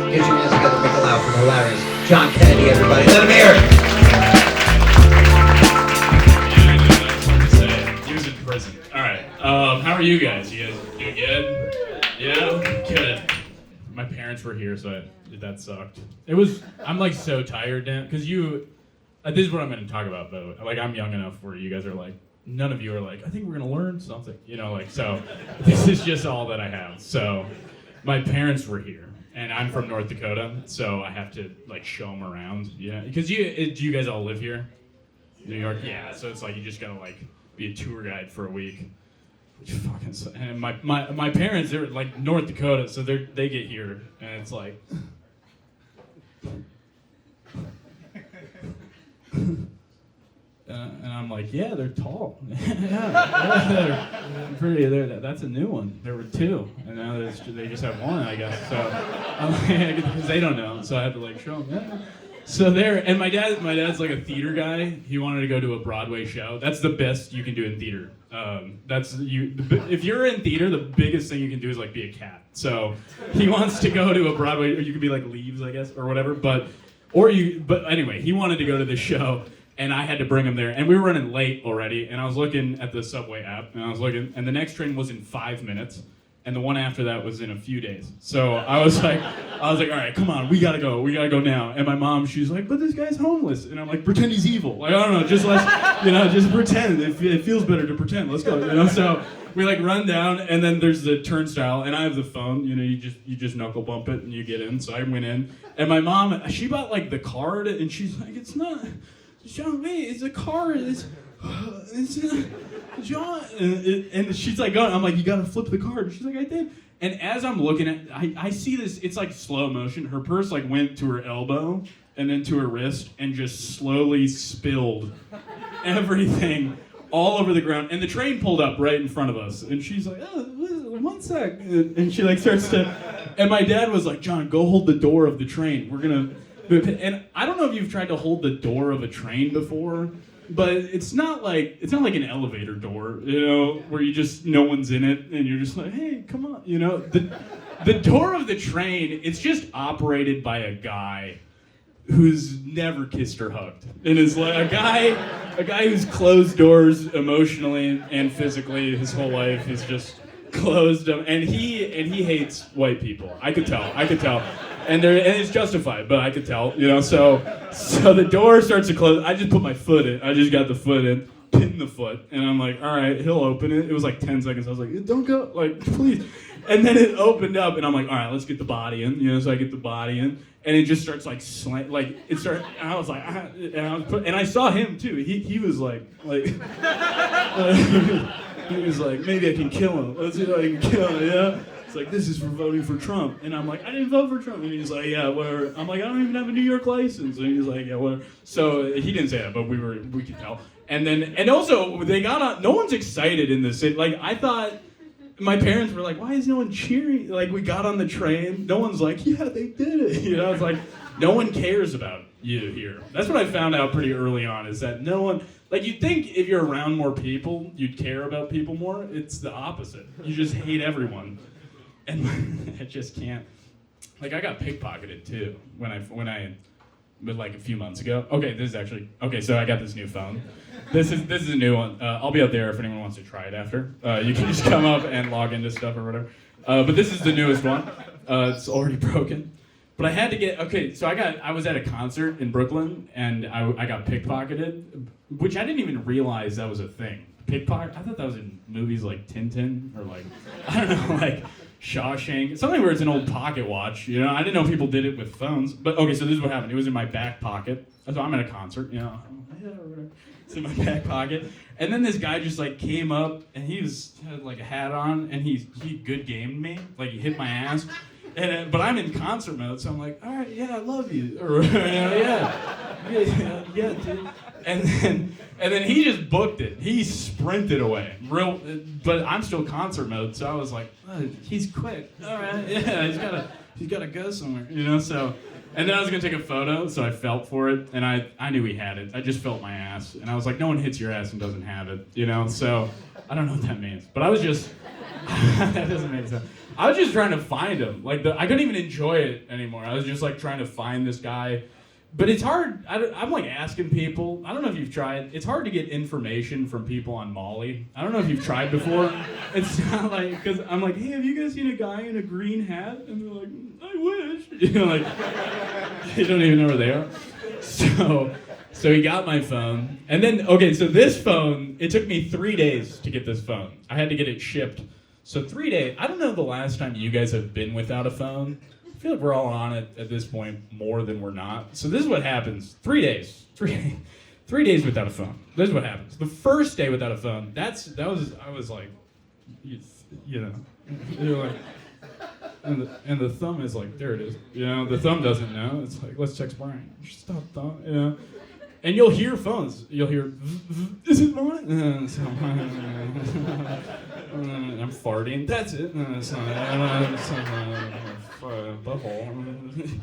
Get your hands together, make it loud for the hilarious John Kennedy, everybody. Let him hear it. He was in prison. All right. How are you guys? You guys doing good? Yeah? Good. My parents were here, so that sucked. I'm like so tired now, because this is what I'm going to talk about, though. Like, I'm young enough where you guys are like, none of you are like, I think we're going to learn something. You know, like, so this is just all that I have. So my parents were here, and I'm from North Dakota, so I have to, like, show them around. Yeah, because do you guys all live here? New York? Yeah, so it's like you just got to, like, be a tour guide for a week. Which fucking sucks. And my parents, they're like North Dakota, so they get here, and it's like... and I'm like, yeah, they're tall. yeah, they're pretty. That's a new one. There were two, and now they just have one, I guess. So, because they don't know, so I had to like show them. Yeah. So and my dad's like a theater guy. He wanted to go to a Broadway show. That's the best you can do in theater. If you're in theater, the biggest thing you can do is like be a cat. So he wants to go to a Broadway, or you could be like Leaves, I guess, or whatever. But anyway, he wanted to go to the show. And I had to bring him there, and we were running late already, and I was looking at the subway app, and the next train was in 5 minutes, and the one after that was in a few days. So I was like, all right, come on, we gotta go now. And my mom, she's like, but this guy's homeless, and I'm like, pretend he's evil. Like, I don't know, just pretend. It feels better to pretend. Let's go. So we like run down, and then there's the turnstile, and I have the phone. You just knuckle bump it, and you get in. So I went in, and my mom, she bought like the card, and she's like, it's not. John, wait, it's a car. It's John. And she's like, going. I'm like, you gotta flip the card. And she's like, I did. And as I'm looking at, I see this. It's like slow motion. Her purse like went to her elbow and then to her wrist and just slowly spilled everything all over the ground. And the train pulled up right in front of us. And she's like, oh, one sec. And she like starts to. And my dad was like, John, go hold the door of the train. We're gonna. And I don't know if you've tried to hold the door of a train before, but it's not like an elevator door, where you just no one's in it and you're just like, hey, come on, the door of the train, it's just operated by a guy who's never kissed or hugged, and is like a guy who's closed doors emotionally and physically his whole life. He's just closed them, and he hates white people. I could tell. And it's justified, but I could tell, so the door starts to close. I just put my foot in. I just got the foot in, pinned the foot, and I'm like, all right, he'll open it. It was like 10 seconds. I was like, don't go, like, please. And then it opened up, and I'm like, all right, let's get the body in, so I get the body in, and it just starts like it started, and I was like, and I saw him too. He was like, he was like, maybe I can kill him. Let's see if I can kill him, yeah? It's like, this is for voting for Trump. And I'm like, I didn't vote for Trump. And he's like, yeah, whatever. I'm like, I don't even have a New York license. And he's like, yeah, whatever. So he didn't say that, but we could tell. And also, they got on, no one's excited in this city. Like, I thought, my parents were like, why is no one cheering? Like, we got on the train. No one's like, yeah, they did it. It's like, no one cares about you here. That's what I found out pretty early on, is that no one, like, you'd think if you're around more people, you'd care about people more. It's the opposite. You just hate everyone. And I just can't. Like, I got pickpocketed too but like a few months ago. Okay, so I got this new phone. This is a new one. I'll be out there if anyone wants to try it after. You can just come up and log into stuff or whatever. But this is the newest one. It's already broken. But I had to get, so I was at a concert in Brooklyn, and I got pickpocketed, which I didn't even realize that was a thing. Pickpocket, I thought that was in movies like Tintin, or like, I don't know, like Shawshank, something where it's an old pocket watch, I didn't know people did it with phones, but okay, so this is what happened. It was in my back pocket, so I'm at a concert, it's in my back pocket, and then this guy just like came up, and he had like a hat on, and he good gamed me, like he hit my ass, and but I'm in concert mode, so I'm like, all right, yeah, I love you, or yeah, dude. And then he just booked it. He sprinted away. But I'm still concert mode, so I was like, oh, he's quick. All right, yeah, he's gotta go somewhere, So, and then I was gonna take a photo, so I felt for it, and I knew he had it. I just felt my ass, and I was like, no one hits your ass and doesn't have it, So I don't know what that means, but I was just That doesn't make sense. I was just trying to find him. Like I couldn't even enjoy it anymore. I was just like trying to find this guy. But it's hard. I'm like asking people. I don't know if you've tried. It's hard to get information from people on Molly. I don't know if you've tried before. It's not like, because I'm like, hey, have you guys seen a guy in a green hat? And they're like, I wish. You know, like, they don't even know where they are. So he got my phone. And then, okay, so this phone, it took me 3 days to get this phone. I had to get it shipped. So 3 days. I don't know the last time you guys have been without a phone. I feel like we're all on it at this point more than we're not. So this is what happens. 3 days. 3 days without a phone. This is what happens. The first day without a phone, I was like, you know, you're like, and the thumb is like, there it is. You know, the thumb doesn't know. It's like, let's text Brian. Stop thumb, you know. And you'll hear phones. You'll hear, is it mine? I'm farting. That's it. Butthole.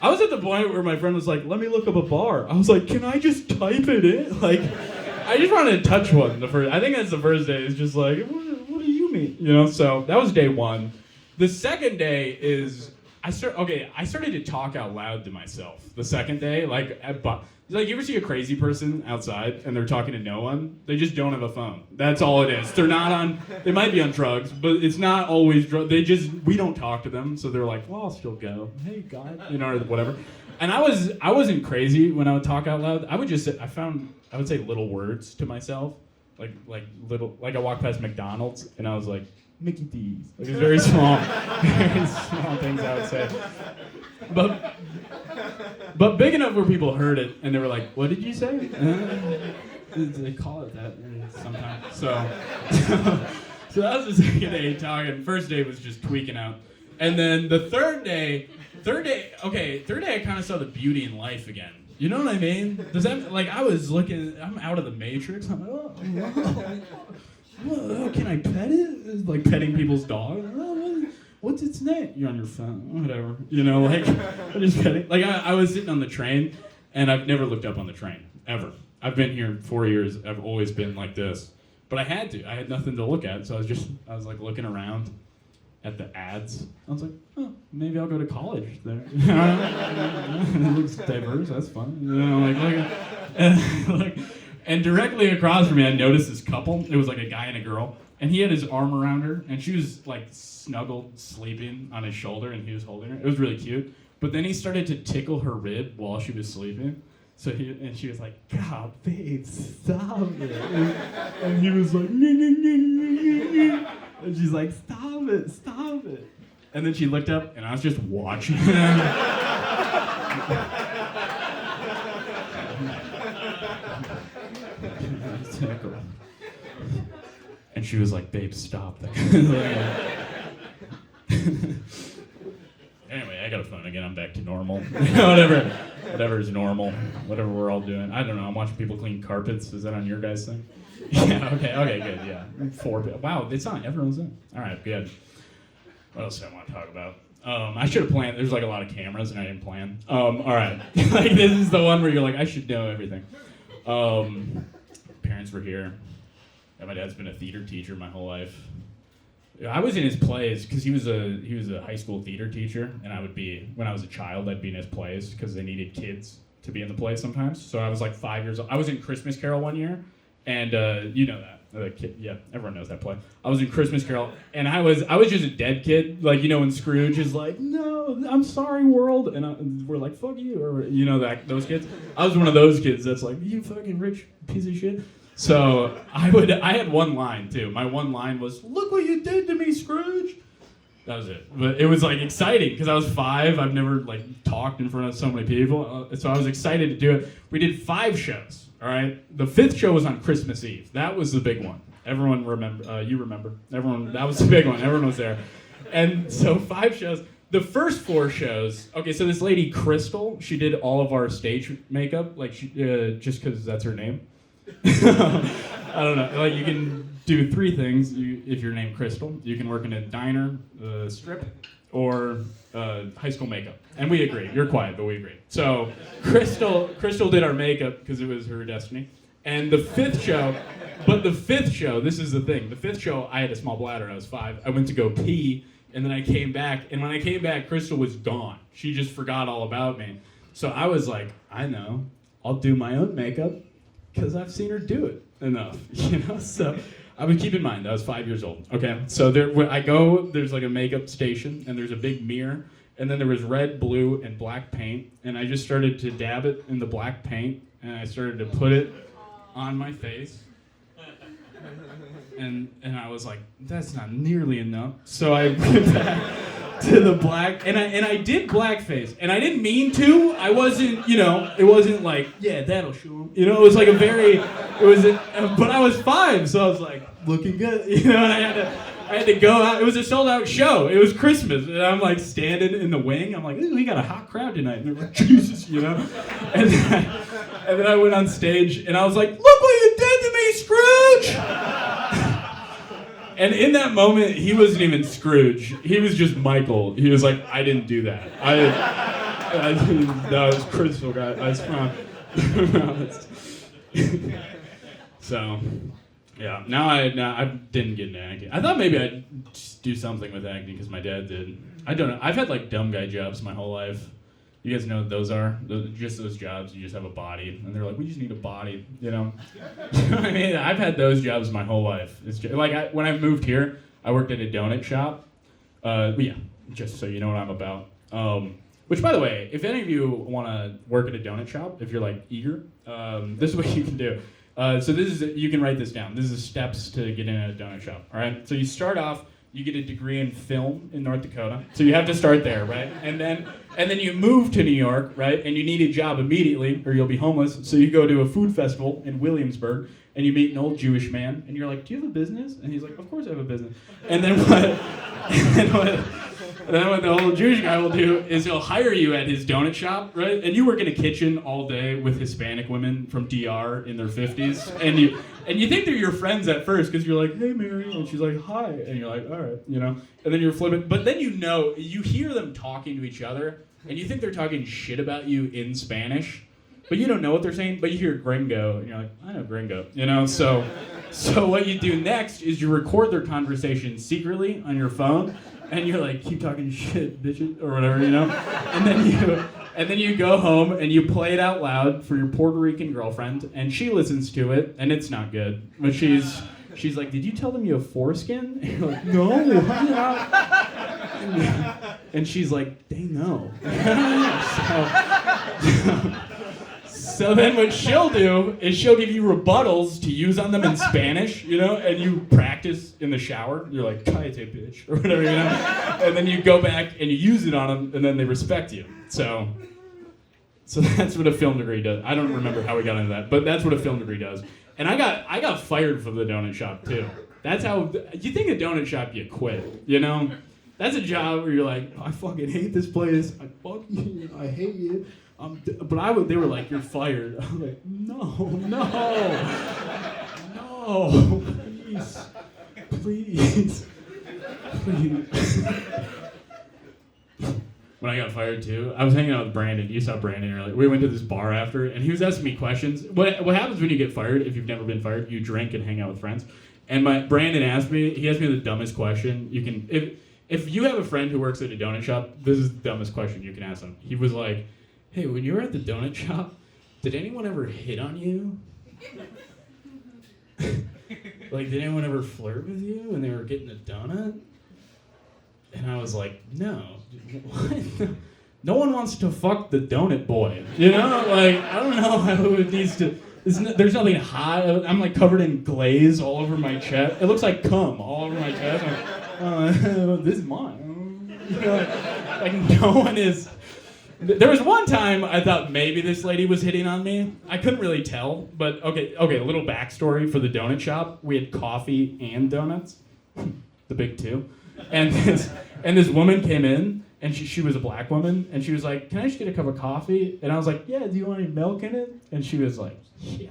I was at the point where my friend was like, let me look up a bar. I was like, can I just type it in? Like, I just wanted to touch one. I think that's the first day. It's just like, what do you mean? You know, so that was day one. The second day is, I started to talk out loud to myself. The second day, like you ever see a crazy person outside and they're talking to no one? They just don't have a phone. That's all it is. They might be on drugs, but it's not always drugs. We don't talk to them, so they're like, well, I'll still go. Hey, guy, you know, or whatever. And I wasn't crazy when I would talk out loud. I would say little words to myself, like I walked past McDonald's and I was like, Mickey D's. Like, it's very small things I would say. But big enough where people heard it and they were like, what did you say? They call it that sometimes. So that was the second day talking. First day was just tweaking out. And then the third day I kind of saw the beauty in life again. You know what I mean? Does that, like, I'm out of the matrix. I'm like, oh, can I pet it? It's like petting people's dog. Oh, what's its name? You're on your phone, whatever. You know, like, I'm just petting. Like, I was sitting on the train, and I've never looked up on the train, ever. I've been here 4 years. I've always been like this. But I had to. I had nothing to look at, so I was like looking around at the ads. I was like, oh, maybe I'll go to college there. It looks diverse. That's fun. You know, like and directly across from me, I noticed this couple. It was like a guy and a girl, and he had his arm around her, and she was like snuggled, sleeping on his shoulder, and he was holding her. It was really cute. But then he started to tickle her rib while she was sleeping. And she was like, God, babe, stop it. And he was like, and she's like, stop it. And then she looked up, and I was just watching him. And she was like, babe, stop that. Anyway, I got a phone again. I'm back to normal. Whatever is normal. Whatever we're all doing. I don't know. I'm watching people clean carpets. Is that on your guys' thing? Yeah, okay, good, yeah. 4 people. Wow, it's on everyone's thing. All right, good. What else do I want to talk about? I should have planned. There's like a lot of cameras, and I didn't plan. All right. Like, this is the one where you're like, I should know everything. Parents were here. And my dad's been a theater teacher my whole life. I was in his plays because he was a high school theater teacher, and when I was a child, I'd be in his plays because they needed kids to be in the plays sometimes. So I was like 5 years old. I was in Christmas Carol one year, and you know that. Yeah, everyone knows that play. I was in Christmas Carol, and I was just a dead kid, like, you know, when Scrooge is like, "No, I'm sorry, world," and we're like, "Fuck you," or you know, those kids. I was one of those kids that's like, "You fucking rich piece of shit." So I had one line too. My one line was, "Look what you did to me, Scrooge." That was it. But it was like exciting because I was 5. I've never like talked in front of so many people, so I was excited to do it. We did 5 shows. All right. The 5th show was on Christmas Eve. That was the big one. Everyone remember. You remember. Everyone. That was the big one. Everyone was there. And so 5 shows. The first 4 shows. Okay. So this lady Crystal, she did all of our stage makeup, like just because that's her name. I don't know. Like, you can do 3 things if you're named Crystal. You can work in a diner, strip, or high school makeup. And we agree. You're quiet, but we agree. So Crystal did our makeup because it was her destiny. And the fifth show, this is the thing. The fifth show, I had a small bladder. I was 5. I went to go pee, and then I came back. And when I came back, Crystal was gone. She just forgot all about me. So I was like, I know. I'll do my own makeup because I've seen her do it enough, So I would keep in mind, I was 5 years old. Okay, so when I go, there's like a makeup station, and there's a big mirror, and then there was red, blue, and black paint, and I just started to dab it in the black paint, and I started to put it on my face. And I was like, that's not nearly enough. So I went back to the black, and I did blackface, and I didn't mean to. I wasn't, it wasn't like, yeah, that'll show him. It was like but I was 5, so I was like, looking good, and I had to go out. It was a sold out show. It was Christmas, and I'm like standing in the wing. I'm like, ooh, we got a hot crowd tonight. And they're like, Jesus, And then I went on stage, and I was like, look what you did to me, Scrooge! And in that moment, he wasn't even Scrooge. He was just Michael. He was like, I didn't do that. That was Crystal, guy. I promise. So, yeah. Now I didn't get into acting. I thought maybe I'd just do something with acting because my dad did. I don't know. I've had like dumb guy jobs my whole life. You guys know what those are? Just those jobs. You just have a body, and they're like, we just need a body, I mean, I've had those jobs my whole life. It's just, when I moved here, I worked at a donut shop. Yeah, just so you know what I'm about. Which, by the way, if any of you want to work at a donut shop, if you're like eager, this is what you can do. So you can write this down. This is steps to get in a donut shop. All right. So you start off. You get a degree in film in North Dakota. So you have to start there, right? And then you move to New York, right? And you need a job immediately or you'll be homeless. So you go to a food festival in Williamsburg and you meet an old Jewish man and you're like, do you have a business? And he's like, of course I have a business. And then what the old Jewish guy will do is he'll hire you at his donut shop, right? And you work in a kitchen all day with Hispanic women from DR in their 50s. And you think they're your friends at first because you're like, hey, Mary. And she's like, hi. And you're like, all right, And then you're flipping. But then you hear them talking to each other and you think they're talking shit about you in Spanish. But you don't know what they're saying, but you hear gringo, and you're like, I know gringo, So what you do next is you record their conversation secretly on your phone, and you're like, keep talking shit, bitches, or whatever, And then you go home and you play it out loud for your Puerto Rican girlfriend, and she listens to it, and it's not good. But she's like, did you tell them you have foreskin? And you're like, no. And she's like, they know. So then what she'll do is she'll give you rebuttals to use on them in Spanish, and you practice in the shower. You're like, cállate, bitch, or whatever, And then you go back and you use it on them, and then they respect you. So that's what a film degree does. I don't remember how we got into that, but that's what a film degree does. And I got fired from the donut shop, too. That's how, you think a donut shop, you quit, That's a job where you're like, I fucking hate this place. I hate you. But they were like, you're fired. I'm like, no, please. When I got fired too, I was hanging out with Brandon. You saw Brandon earlier. We went to this bar after, and he was asking me questions. What happens when you get fired, if you've never been fired, you drink and hang out with friends. And Brandon asked me the dumbest question. You can, if you have a friend who works at a donut shop, this is the dumbest question you can ask them. He was like, hey, when you were at the donut shop, did anyone ever hit on you? Like, did anyone ever flirt with you when they were getting a donut? And I was like, no. What? No one wants to fuck the donut boy. Like, I don't know how it needs to... There's nothing hot. I'm like covered in glaze all over my chest. It looks like cum all over my chest. I'm like, this is mine. Like no one is... There was one time I thought maybe this lady was hitting on me. I couldn't really tell, but okay, a little backstory for the donut shop. We had coffee and donuts, the big two. And this woman came in, and she was a black woman, and she was like, can I just get a cup of coffee? And I was like, yeah, do you want any milk in it? And she was like, yeah.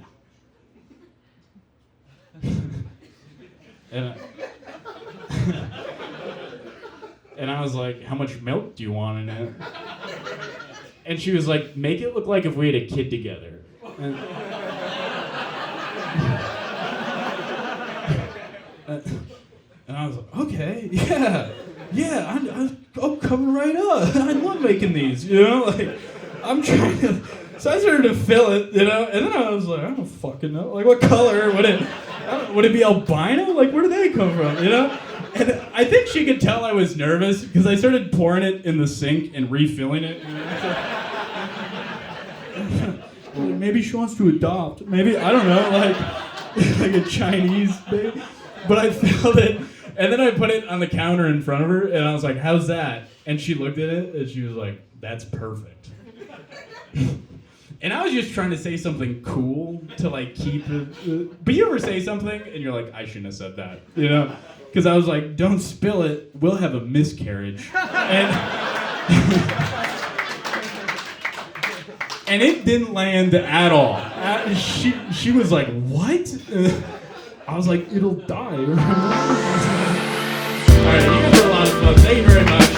And I was like, how much milk do you want in it? And she was like, make it look like if we had a kid together. And I was like, okay, yeah, I'll come right up. I love making these, like, I'm trying to, so I started to fill it, and then I was like, I don't fucking know, like, what color would it be albino? Like, where did they come from, And I think she could tell I was nervous, because I started pouring it in the sink and refilling it, Maybe she wants to adopt, maybe, I don't know, like a Chinese baby. But I filled it, and then I put it on the counter in front of her, and I was like, how's that? And she looked at it, and she was like, that's perfect. And I was just trying to say something cool to, like, keep it. But you ever say something, and you're like, I shouldn't have said that, Because I was like, don't spill it, we'll have a miscarriage. And it didn't land at all. She was like, what? I was like, it'll die. All right, you guys are a lot of fun. Thank you very much.